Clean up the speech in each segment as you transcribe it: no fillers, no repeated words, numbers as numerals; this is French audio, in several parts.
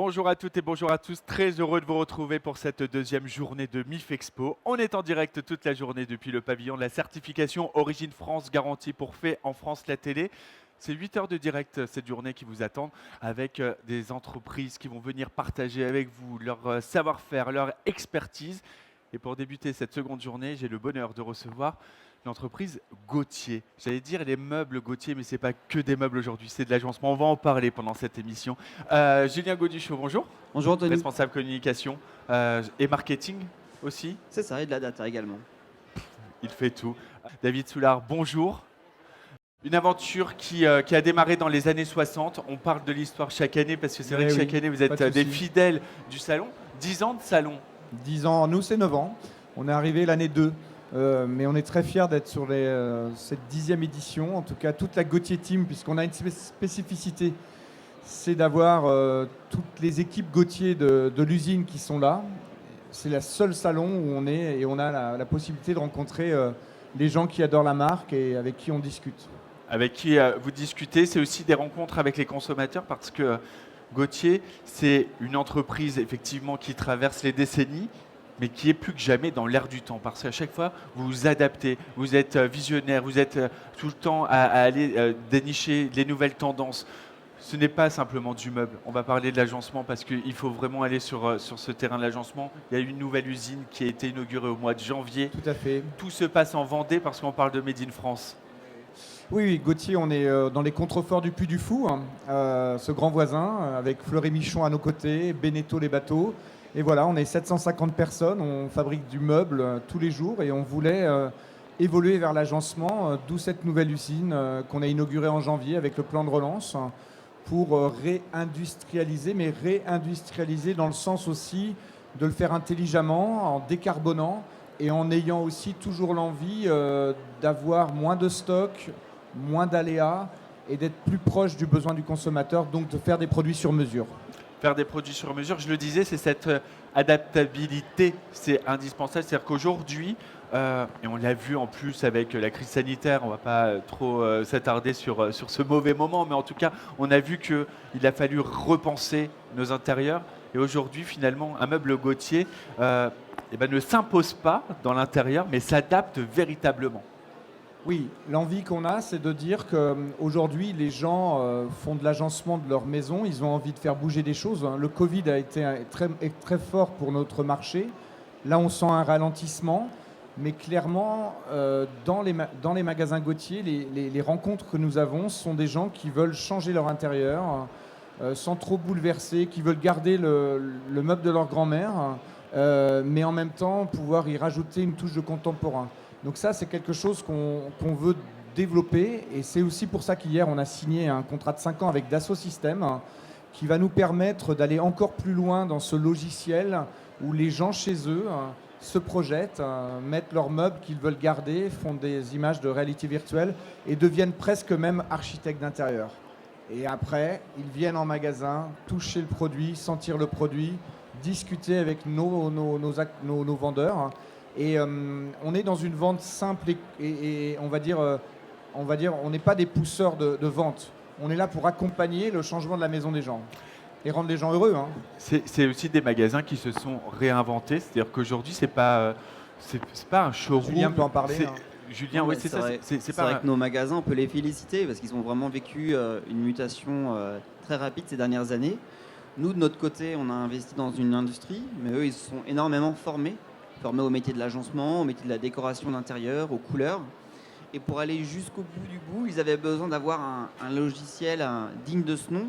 Bonjour à toutes et bonjour à tous, très heureux de vous retrouver pour cette deuxième journée de MIF Expo. On est en direct toute la journée depuis le pavillon de la certification Origine France garantie pour Fait en France la télé. C'est 8 heures de direct cette journée qui vous attend avec des entreprises qui vont venir partager avec vous leur savoir-faire, leur expertise. Et pour débuter cette seconde journée, j'ai le bonheur de recevoir l'entreprise Gauthier. J'allais dire les meubles Gauthier, mais ce n'est pas que des meubles aujourd'hui, c'est de l'agencement. On va en parler pendant cette émission. Julien Gauduchot, bonjour. Bonjour Anthony. Responsable communication et marketing aussi. C'est ça, et de la data également. Il fait tout. David Soulard, bonjour. Une aventure qui a démarré dans les années 60. On parle de l'histoire chaque année parce que c'est vrai que chaque année vous êtes des fidèles du salon. 10 ans de salon. 10 ans, nous c'est 9 ans. On est arrivé l'année 2. Mais on est très fiers d'être sur cette 10e édition. En tout cas, toute la Gauthier Team, puisqu'on a une spécificité, c'est d'avoir toutes les équipes Gauthier de l'usine qui sont là. C'est le seul salon où on est et on a la possibilité de rencontrer les gens qui adorent la marque et avec qui on discute. Avec qui vous discutez, c'est aussi des rencontres avec les consommateurs parce que Gauthier, c'est une entreprise effectivement qui traverse les décennies, mais qui est plus que jamais dans l'air du temps. Parce qu'à chaque fois, vous vous adaptez, vous êtes visionnaire, vous êtes tout le temps à aller dénicher les nouvelles tendances. Ce n'est pas simplement du meuble. On va parler de l'agencement parce qu'il faut vraiment aller sur ce terrain de l'agencement. Il y a une nouvelle usine qui a été inaugurée au mois de janvier. Tout à fait. Tout se passe en Vendée parce qu'on parle de Made in France. Oui, Gauthier, on est dans les contreforts du Puy du Fou, ce grand voisin, avec Fleury Michon à nos côtés, Beneteau les bateaux. Et voilà, on est 750 personnes, on fabrique du meuble tous les jours et on voulait évoluer vers l'agencement, d'où cette nouvelle usine qu'on a inaugurée en janvier avec le plan de relance pour réindustrialiser, mais réindustrialiser dans le sens aussi de le faire intelligemment, en décarbonant et en ayant aussi toujours l'envie d'avoir moins de stock, moins d'aléas et d'être plus proche du besoin du consommateur, donc de faire des produits sur mesure. Faire des produits sur mesure, je le disais, c'est cette adaptabilité, c'est indispensable. C'est-à-dire qu'aujourd'hui, et on l'a vu en plus avec la crise sanitaire, on ne va pas trop s'attarder sur ce mauvais moment, mais en tout cas, on a vu qu'il a fallu repenser nos intérieurs. Et aujourd'hui, finalement, un meuble Gauthier ne s'impose pas dans l'intérieur, mais s'adapte véritablement. Oui, l'envie qu'on a, c'est de dire qu'aujourd'hui, les gens font de l'agencement de leur maison, ils ont envie de faire bouger des choses. Le Covid a été très fort pour notre marché. Là, on sent un ralentissement, mais clairement, dans les magasins Gauthier, les rencontres que nous avons sont des gens qui veulent changer leur intérieur sans trop bouleverser, qui veulent garder le meuble de leur grand-mère, mais en même temps pouvoir y rajouter une touche de contemporain. Donc ça, c'est quelque chose qu'on veut développer et c'est aussi pour ça qu'hier, on a signé un contrat de 5 ans avec Dassault Systèmes qui va nous permettre d'aller encore plus loin dans ce logiciel où les gens chez eux se projettent, mettent leurs meubles qu'ils veulent garder, font des images de réalité virtuelle et deviennent presque même architectes d'intérieur. Et après, ils viennent en magasin, toucher le produit, sentir le produit, discuter avec nos vendeurs. Et on est dans une vente simple et on va dire, on n'est pas des pousseurs de vente. On est là pour accompagner le changement de la maison des gens et rendre les gens heureux. C'est aussi des magasins qui se sont réinventés. C'est-à-dire qu'aujourd'hui, c'est pas un showroom. Julien peut en parler. Julien, oui, c'est ça. C'est vrai que nos magasins, on peut les féliciter parce qu'ils ont vraiment vécu une mutation très rapide ces dernières années. Nous, de notre côté, on a investi dans une industrie, mais eux, ils se sont énormément formés au métier de l'agencement, au métier de la décoration d'intérieur, aux couleurs. Et pour aller jusqu'au bout du bout, ils avaient besoin d'avoir un logiciel digne de ce nom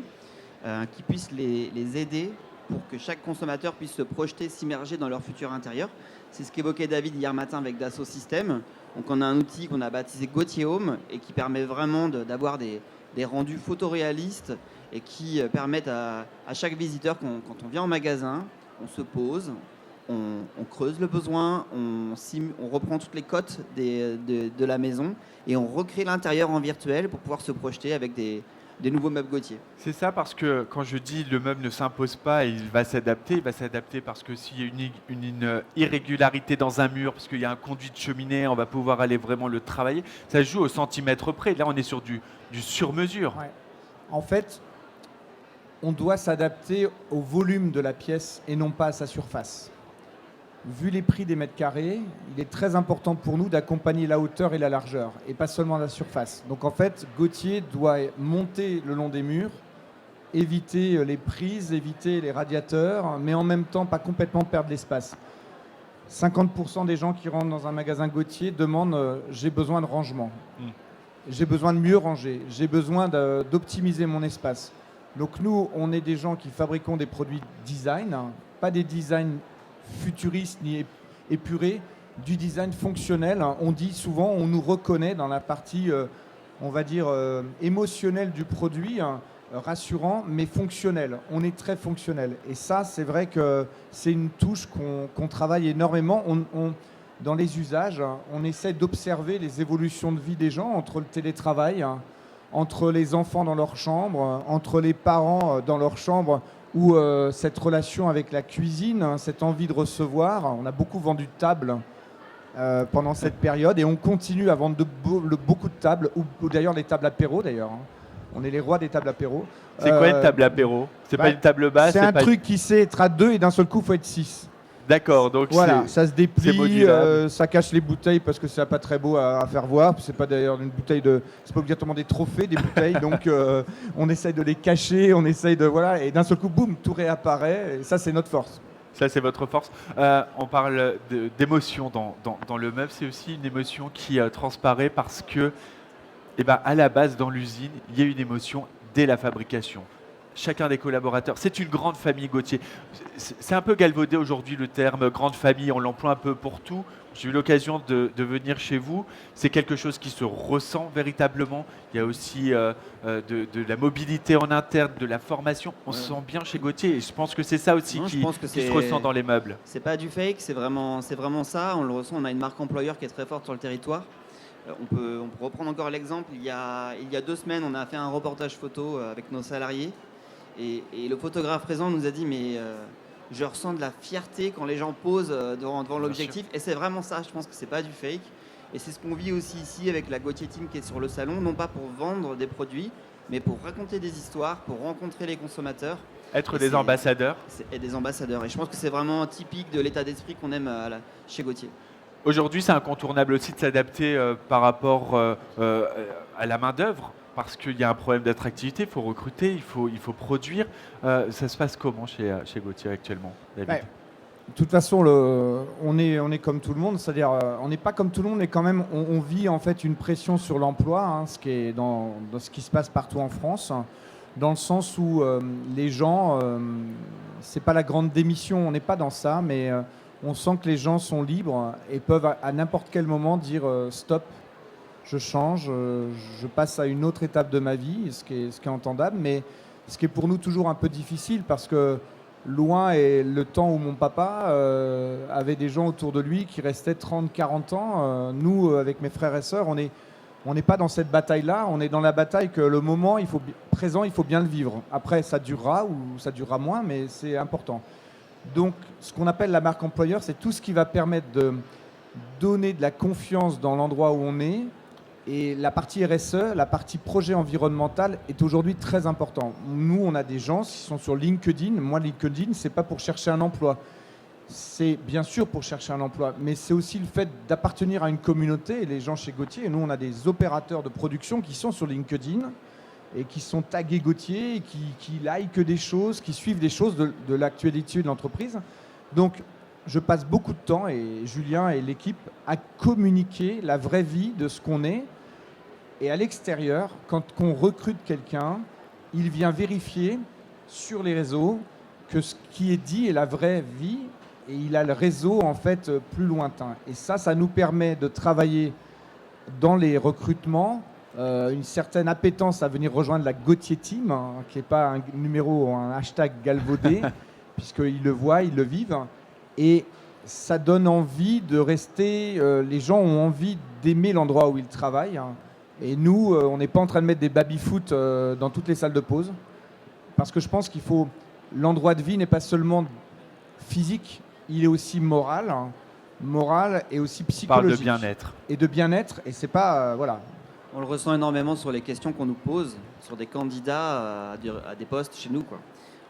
qui puisse les aider pour que chaque consommateur puisse se projeter, s'immerger dans leur futur intérieur. C'est ce qu'évoquait David hier matin avec Dassault Systèmes. Donc on a un outil qu'on a baptisé Gauthier Home et qui permet vraiment d'avoir des rendus photoréalistes et qui permettent à chaque visiteur, quand on vient en magasin, on se pose, on creuse le besoin, on reprend toutes les cotes de la maison et on recrée l'intérieur en virtuel pour pouvoir se projeter avec des nouveaux meubles Gauthier. C'est ça, parce que quand je dis le meuble ne s'impose pas, il va s'adapter parce que s'il y a une irrégularité dans un mur, parce qu'il y a un conduit de cheminée, on va pouvoir aller vraiment le travailler. Ça se joue au centimètre près. Là, on est sur du sur-mesure. Ouais. En fait, on doit s'adapter au volume de la pièce et non pas à sa surface. Vu les prix des mètres carrés, il est très important pour nous d'accompagner la hauteur et la largeur, et pas seulement la surface. Donc en fait, Gauthier doit monter le long des murs, éviter les prises, éviter les radiateurs, mais en même temps pas complètement perdre l'espace. 50% des gens qui rentrent dans un magasin Gauthier demandent j'ai besoin de rangement, j'ai besoin de mieux ranger, j'ai besoin d'optimiser mon espace. Donc nous, on est des gens qui fabriquons des produits design, pas des designs futuriste ni épuré, du design fonctionnel. On dit souvent, on nous reconnaît dans la partie, on va dire, émotionnelle du produit, rassurant, mais fonctionnel. On est très fonctionnel. Et ça, c'est vrai que c'est une touche qu'on travaille énormément. Dans les usages, on essaie d'observer les évolutions de vie des gens entre le télétravail, entre les enfants dans leur chambre, entre les parents dans leur chambre, où cette relation avec la cuisine, cette envie de recevoir, on a beaucoup vendu de tables pendant cette période et on continue à vendre beaucoup de tables, ou d'ailleurs les tables apéro d'ailleurs. On est les rois des tables apéro. C'est quoi une table apéro? C'est pas une table basse? C'est un truc qui sait être à 2 et d'un seul coup, il faut être 6. D'accord, donc voilà, ça se déplie, ça cache les bouteilles parce que c'est pas très beau à faire voir. C'est pas d'ailleurs une bouteille c'est pas obligatoirement des trophées, des bouteilles. Donc on essaye de les cacher, on essaye de et d'un seul coup, boum, tout réapparaît. Et ça, c'est notre force. Ça, c'est votre force. On parle d'émotion dans le meuble. C'est aussi une émotion qui transparaît parce que, à la base, dans l'usine, il y a une émotion dès la fabrication. Chacun des collaborateurs, c'est une grande famille Gauthier. C'est un peu galvaudé aujourd'hui le terme grande famille, on l'emploie un peu pour tout. J'ai eu l'occasion de venir chez vous, c'est quelque chose qui se ressent véritablement. Il y a aussi de la mobilité en interne, de la formation. On se sent bien chez Gauthier et je pense que c'est ça aussi qui se ressent dans les meubles. C'est pas du fake, c'est vraiment ça, on le ressent, on a une marque employeur qui est très forte sur le territoire. On peut reprendre encore l'exemple, il y a 2 semaines, on a fait un reportage photo avec nos salariés. Et le photographe présent nous a dit mais je ressens de la fierté quand les gens posent devant l'objectif. Et c'est vraiment ça, je pense que c'est pas du fake. Et c'est ce qu'on vit aussi ici avec la Gauthier Team qui est sur le salon, non pas pour vendre des produits, mais pour raconter des histoires, pour rencontrer les consommateurs. Être des ambassadeurs. Et des ambassadeurs. Et je pense que c'est vraiment typique de l'état d'esprit qu'on aime chez Gauthier. Aujourd'hui, c'est incontournable aussi de s'adapter par rapport à la main-d'œuvre. Parce qu'il y a un problème d'attractivité, il faut recruter, il faut produire. Ça se passe comment chez Gauthier actuellement, David? De toute façon, on est comme tout le monde, c'est-à-dire on n'est pas comme tout le monde, mais quand même on vit en fait une pression sur l'emploi, ce qui est dans ce qui se passe partout en France, dans le sens où les gens, c'est pas la grande démission, on n'est pas dans ça, mais on sent que les gens sont libres et peuvent à n'importe quel moment dire stop. Je change, je passe à une autre étape de ma vie, ce qui est entendable, mais ce qui est pour nous toujours un peu difficile parce que loin est le temps où mon papa avait des gens autour de lui qui restaient 30-40 ans. Nous, avec mes frères et sœurs, on n'est pas dans cette bataille-là, on est dans la bataille que le moment présent, il faut bien le vivre. Après, ça durera ou ça durera moins, mais c'est important. Donc, ce qu'on appelle la marque employeur, c'est tout ce qui va permettre de donner de la confiance dans l'endroit où on est. Et la partie RSE, la partie projet environnemental est aujourd'hui très important. Nous, on a des gens qui sont sur LinkedIn. Moi, LinkedIn, c'est pas pour chercher un emploi. C'est bien sûr pour chercher un emploi, mais c'est aussi le fait d'appartenir à une communauté. Et les gens chez Gauthier, nous, on a des opérateurs de production qui sont sur LinkedIn et qui sont tagués Gauthier, et qui likent des choses, qui suivent des choses de l'actualité de l'entreprise. Donc, je passe beaucoup de temps, et Julien et l'équipe, à communiquer la vraie vie de ce qu'on est. Et à l'extérieur, quand on recrute quelqu'un, il vient vérifier sur les réseaux que ce qui est dit est la vraie vie, et il a le réseau en fait plus lointain. Et ça nous permet de travailler dans les recrutements, une certaine appétence à venir rejoindre la Gauthier Team, qui n'est pas un numéro, un hashtag galvaudé, puisqu'ils le voient, ils le vivent. Et ça donne envie de rester, les gens ont envie d'aimer l'endroit où ils travaillent. Et nous, on n'est pas en train de mettre des baby-foot dans toutes les salles de pause. Parce que je pense qu'il faut... L'endroit de vie n'est pas seulement physique, il est aussi moral et aussi psychologique. On parle de bien-être. Et de bien-être, et c'est pas... voilà. On le ressent énormément sur les questions qu'on nous pose, sur des candidats à des postes chez nous, quoi.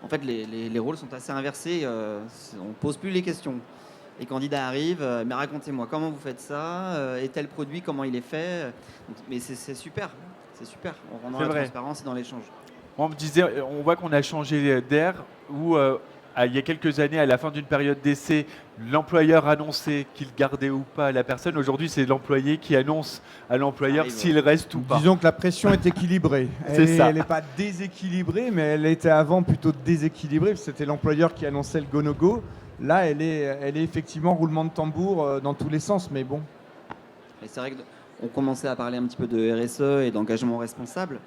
En fait, les rôles sont assez inversés. On ne pose plus les questions. Les candidats arrivent, mais racontez-moi comment vous faites ça, et tel produit, comment il est fait. Mais c'est super, c'est super. On rentre dans la transparence et dans l'échange. On me disait, on voit qu'on a changé d'air où il y a quelques années, à la fin d'une période d'essai, l'employeur annonçait qu'il gardait ou pas la personne. Aujourd'hui, c'est l'employé qui annonce à l'employeur s'il reste ou pas. Disons que la pression est équilibrée. Elle n'est pas déséquilibrée, mais elle était avant plutôt déséquilibrée. C'était l'employeur qui annonçait le go-no-go. Là, elle est effectivement roulement de tambour dans tous les sens, mais bon. Et c'est vrai qu'on commençait à parler un petit peu de RSE et d'engagement responsable.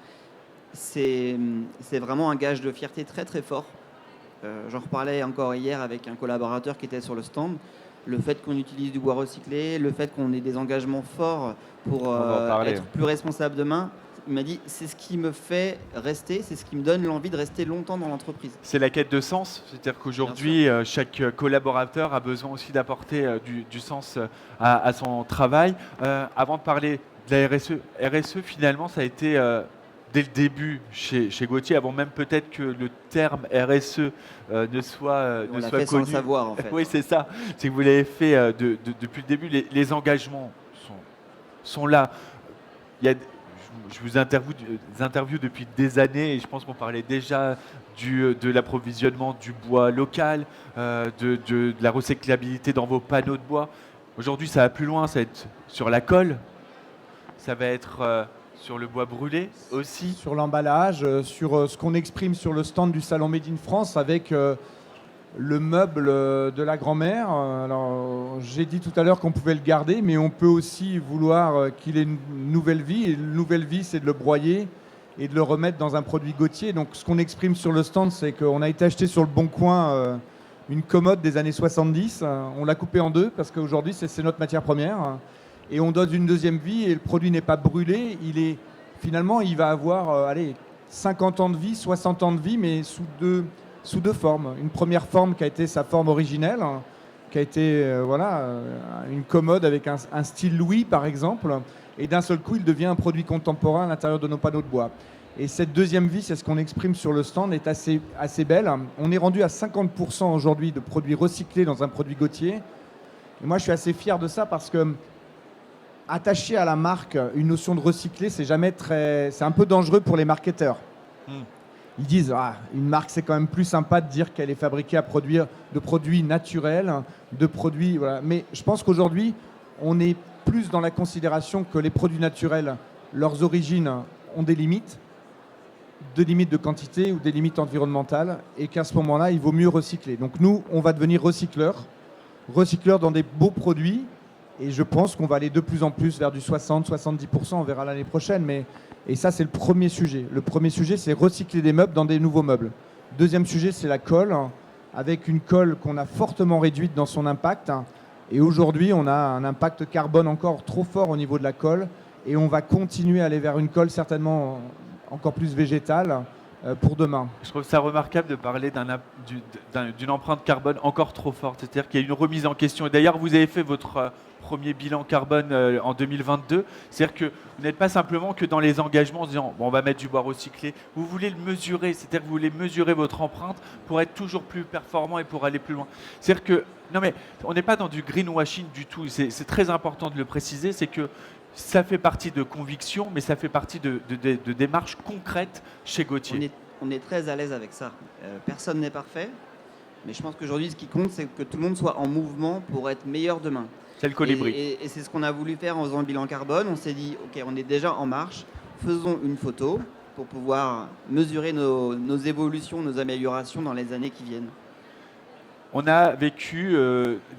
C'est vraiment un gage de fierté très très fort. J'en reparlais encore hier avec un collaborateur qui était sur le stand. Le fait qu'on utilise du bois recyclé, le fait qu'on ait des engagements forts pour être plus responsable demain, il m'a dit c'est ce qui me fait rester, c'est ce qui me donne l'envie de rester longtemps dans l'entreprise. C'est la quête de sens, c'est-à-dire qu'aujourd'hui, chaque collaborateur a besoin aussi d'apporter du sens à son travail. Avant de parler de la RSE finalement, ça a été dès le début chez Gauthier, avant même peut-être que le terme RSE ne soit connu. Sans le savoir, en fait. Oui, c'est ça. C'est que vous l'avez fait depuis le début. Les engagements sont là. Je vous interviewe depuis des années et je pense qu'on parlait déjà de l'approvisionnement du bois local, de la recyclabilité dans vos panneaux de bois. Aujourd'hui, ça va plus loin, ça va être sur la colle, ça va être sur le bois brûlé aussi. Sur l'emballage, sur ce qu'on exprime sur le stand du Salon Made in France avec le meuble de la grand-mère. Alors, j'ai dit tout à l'heure qu'on pouvait le garder, mais on peut aussi vouloir qu'il ait une nouvelle vie. Et une nouvelle vie, c'est de le broyer et de le remettre dans un produit Gauthier. Donc, ce qu'on exprime sur le stand, c'est qu'on a été acheter sur le Bon Coin une commode des années 70. On l'a coupée en deux parce qu'aujourd'hui, c'est notre matière première. Et on donne une deuxième vie et le produit n'est pas brûlé. Finalement, il va avoir 50 ans de vie, 60 ans de vie, mais sous deux formes. Une première forme qui a été sa forme originelle, qui a été une commode avec un style Louis, par exemple. Et d'un seul coup, il devient un produit contemporain à l'intérieur de nos panneaux de bois. Et cette deuxième vie, c'est ce qu'on exprime sur le stand, est assez belle. On est rendu à 50% aujourd'hui de produits recyclés dans un produit Gauthier. Et moi, je suis assez fier de ça parce que attacher à la marque une notion de recyclé, c'est un peu dangereux pour les marketeurs. Ils disent une marque, c'est quand même plus sympa de dire qu'elle est fabriquée à produire de produits naturels, de produits. Voilà. Mais je pense qu'aujourd'hui, on est plus dans la considération que les produits naturels, leurs origines ont des limites de quantité ou des limites environnementales, et qu'à ce moment-là, il vaut mieux recycler. Donc nous, on va devenir recycleurs dans des beaux produits. Et je pense qu'on va aller de plus en plus vers du 60-70%, on verra l'année prochaine. Et ça, c'est le premier sujet. Le premier sujet, c'est recycler des meubles dans des nouveaux meubles. Deuxième sujet, c'est la colle, avec une colle qu'on a fortement réduite dans son impact. Et aujourd'hui, on a un impact carbone encore trop fort au niveau de la colle. Et on va continuer à aller vers une colle certainement encore plus végétale pour demain. Je trouve ça remarquable de parler d'une empreinte carbone encore trop forte. C'est-à-dire qu'il y a une remise en question. Et d'ailleurs, vous avez fait votre premier bilan carbone en 2022. C'est-à-dire que vous n'êtes pas simplement que dans les engagements en disant on va mettre du bois recyclé. Vous voulez le mesurer. C'est-à-dire que vous voulez mesurer votre empreinte pour être toujours plus performant et pour aller plus loin. C'est-à-dire que, non mais, on n'est pas dans du greenwashing du tout. C'est très important de le préciser. C'est que ça fait partie de convictions, mais ça fait partie de démarches concrètes chez Gauthier. On est très à l'aise avec ça. Personne n'est parfait, mais je pense qu'aujourd'hui, ce qui compte, c'est que tout le monde soit en mouvement pour être meilleur demain. C'est le colibri. Et c'est ce qu'on a voulu faire en faisant le bilan carbone. On s'est dit, OK, on est déjà en marche, faisons une photo pour pouvoir mesurer nos évolutions, nos améliorations dans les années qui viennent. On a vécu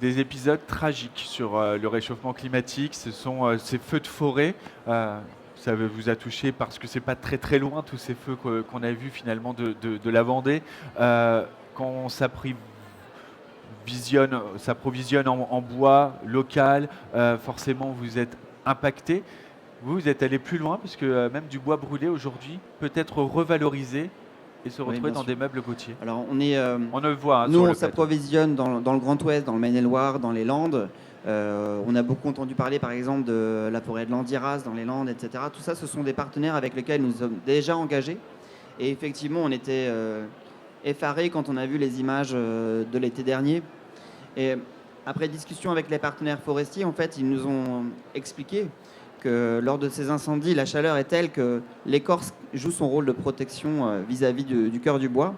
des épisodes tragiques sur le réchauffement climatique. Ce sont ces feux de forêt. Ça vous a touché parce que c'est pas très très loin tous ces feux qu'on a vus finalement de la Vendée. Quand on s'approvisionne en bois local, forcément vous êtes impacté. Vous êtes allé plus loin parce que même du bois brûlé aujourd'hui peut être revalorisé et se Oui, retrouver bien dans sûr. des meubles Gauthier. Alors on est, On le voit hein, nous sur on le plateau. s'approvisionne dans le Grand Ouest, dans le Maine-et-Loire, dans les Landes. On a beaucoup entendu parler par exemple de la forêt de Landiras dans les Landes, etc. Tout ça, ce sont des partenaires avec lesquels nous sommes déjà engagés. Et effectivement, on était effarés quand on a vu les images de l'été dernier. Et après discussion avec les partenaires forestiers, en fait, ils nous ont expliqué que lors de ces incendies, la chaleur est telle que l'écorce joue son rôle de protection vis-à-vis du cœur du bois.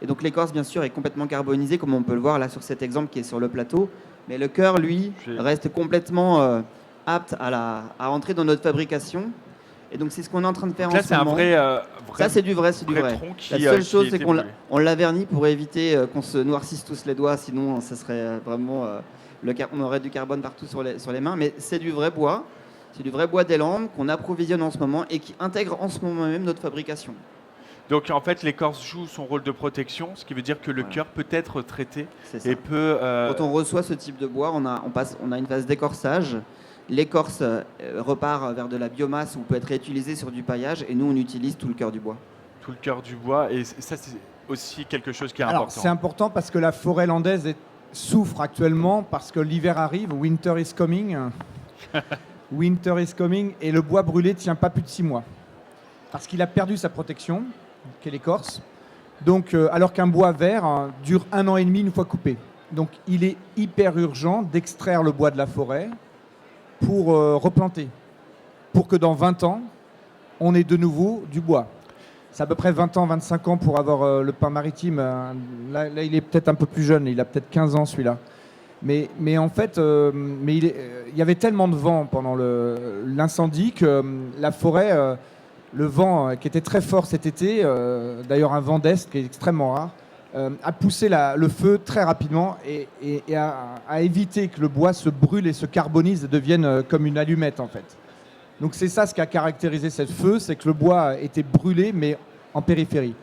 Et donc l'écorce, bien sûr, est complètement carbonisée, comme on peut le voir là sur cet exemple qui est sur le plateau. Mais le cœur, lui, reste complètement apte à entrer dans notre fabrication. Et donc c'est ce qu'on est en train de faire Donc en là, ce c'est un moment. vrai, Ça, c'est du vrai, c'est du vrai. tronc qui, La seule qui chose, a c'est été qu'on brûlé. l'a verni pour éviter qu'on se noircisse tous les doigts, sinon ça serait vraiment... on aurait du carbone partout sur les mains, mais c'est du vrai bois. C'est du vrai bois des Landes qu'on approvisionne en ce moment et qui intègre en ce moment même notre fabrication. Donc en fait, l'écorce joue son rôle de protection, ce qui veut dire que le Voilà. cœur peut être traité C'est ça. et peut... Quand on reçoit ce type de bois, on a une phase d'écorçage. L'écorce repart vers de la biomasse ou peut être réutilisée sur du paillage et nous, on utilise tout le cœur du bois. tout le cœur du bois. Et ça, c'est aussi quelque chose qui est Alors, important. c'est important parce que la forêt landaise souffre actuellement parce que l'hiver arrive, winter is coming. Winter is coming et le bois brûlé tient pas plus de 6 mois. Parce qu'il a perdu sa protection, qui est l'écorce. Donc, alors qu'un bois vert dure 1 an et demi une fois coupé. Donc, il est hyper urgent d'extraire le bois de la forêt pour replanter. Pour que dans 20 ans, on ait de nouveau du bois. C'est à peu près 20 ans, 25 ans pour avoir le pin maritime. Là, il est peut-être un peu plus jeune, il a peut-être 15 ans celui-là. Mais en fait, il y avait tellement de vent pendant l'incendie que la forêt, le vent qui était très fort cet été, d'ailleurs un vent d'est qui est extrêmement rare, a poussé le feu très rapidement et a évité que le bois se brûle et se carbonise et devienne comme une allumette en fait. Donc c'est ça ce qui a caractérisé ce feu, c'est que le bois était brûlé mais en périphérie.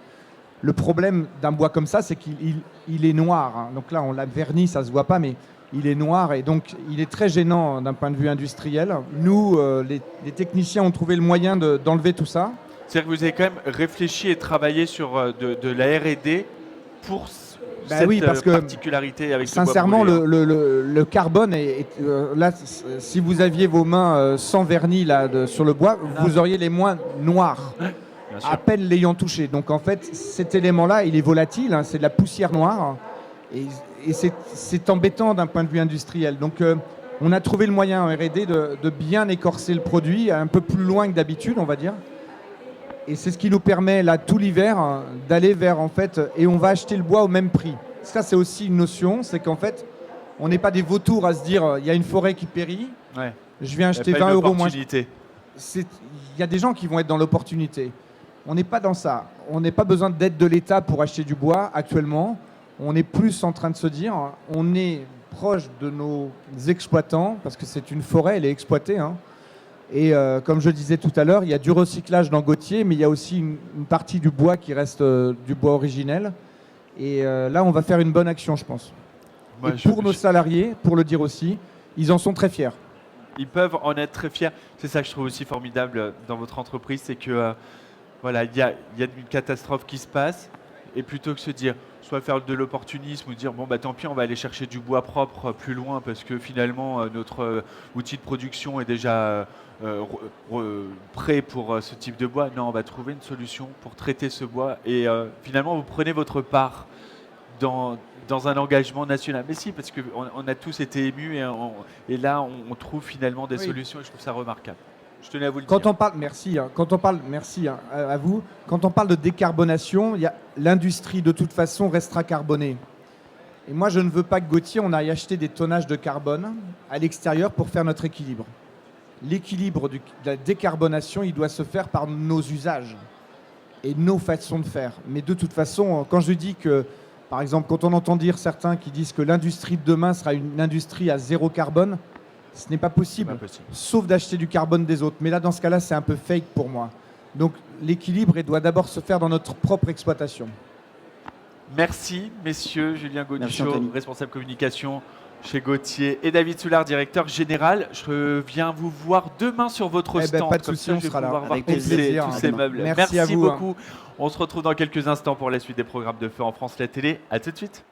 Le problème d'un bois comme ça, c'est qu'il est noir. Hein. Donc là, on l'a verni, ça ne se voit pas, mais il est noir et donc il est très gênant d'un point de vue industriel. Nous, les techniciens ont trouvé le moyen d'enlever tout ça. C'est-à-dire que vous avez quand même réfléchi et travaillé sur de la R&D pour cette oui, parce que, particularité avec sincèrement, ce bois brûlé. le carbone là, si vous aviez vos mains sans vernis là, sur le bois, vous auriez les mains noires. Bien sûr. À peine l'ayant touché. Donc en fait, cet élément-là, il est volatile, hein, c'est de la poussière noire, et c'est embêtant d'un point de vue industriel. Donc on a trouvé le moyen en R&D de bien écorcer le produit, un peu plus loin que d'habitude, on va dire. Et c'est ce qui nous permet, là, tout l'hiver, d'aller vers, en fait, et on va acheter le bois au même prix. Ça, c'est aussi une notion, c'est qu'en fait, on n'est pas des vautours à se dire, il y a une forêt qui périt, Ouais. je viens acheter Il y a pas 20 une euros moins. opportunité. Il y a des gens qui vont être dans l'opportunité. On n'est pas dans ça. On n'a pas besoin d'aide de l'État pour acheter du bois actuellement. On est plus en train de se dire, on est proche de nos exploitants, parce que c'est une forêt, elle est exploitée. Hein. Et comme je le disais tout à l'heure, il y a du recyclage dans Gauthier, mais il y a aussi une partie du bois qui reste du bois originel. Et là, on va faire une bonne action, je pense. Moi, et pour nos salariés, pour le dire aussi, ils en sont très fiers. Ils peuvent en être très fiers. C'est ça que je trouve aussi formidable dans votre entreprise, c'est que voilà, il y a une catastrophe qui se passe, et plutôt que se dire, soit faire de l'opportunisme ou dire bon bah tant pis, on va aller chercher du bois propre plus loin parce que finalement notre outil de production est déjà prêt pour ce type de bois. Non, on va trouver une solution pour traiter ce bois et finalement vous prenez votre part dans un engagement national. Mais si, parce qu'on a tous été émus et là on trouve finalement des solutions et je trouve ça remarquable. Je tenais à vous le dire. Quand on parle, merci à vous. Quand on parle de décarbonation, l'industrie de toute façon restera carbonée. Et moi, je ne veux pas que Gauthier, on aille acheter des tonnages de carbone à l'extérieur pour faire notre équilibre. L'équilibre de la décarbonation, il doit se faire par nos usages et nos façons de faire. Mais de toute façon, quand je dis que, par exemple, quand on entend dire certains qui disent que l'industrie de demain sera une industrie à 0 carbone, ce n'est pas possible, sauf d'acheter du carbone des autres. Mais là, dans ce cas-là, c'est un peu fake pour moi. Donc, l'équilibre doit d'abord se faire dans notre propre exploitation. Merci, messieurs. Julien Gauduchot, responsable communication chez Gauthier, et David Soulard, directeur général. Je viens vous voir demain sur votre Eh ben, stand. pas de Comme souci, ça, on je vais sera là. pouvoir voir Avec tous plaisir, ces demain. meubles. Merci à vous, beaucoup. On se retrouve dans quelques instants pour la suite des programmes de Feu en France, la télé. À tout de suite.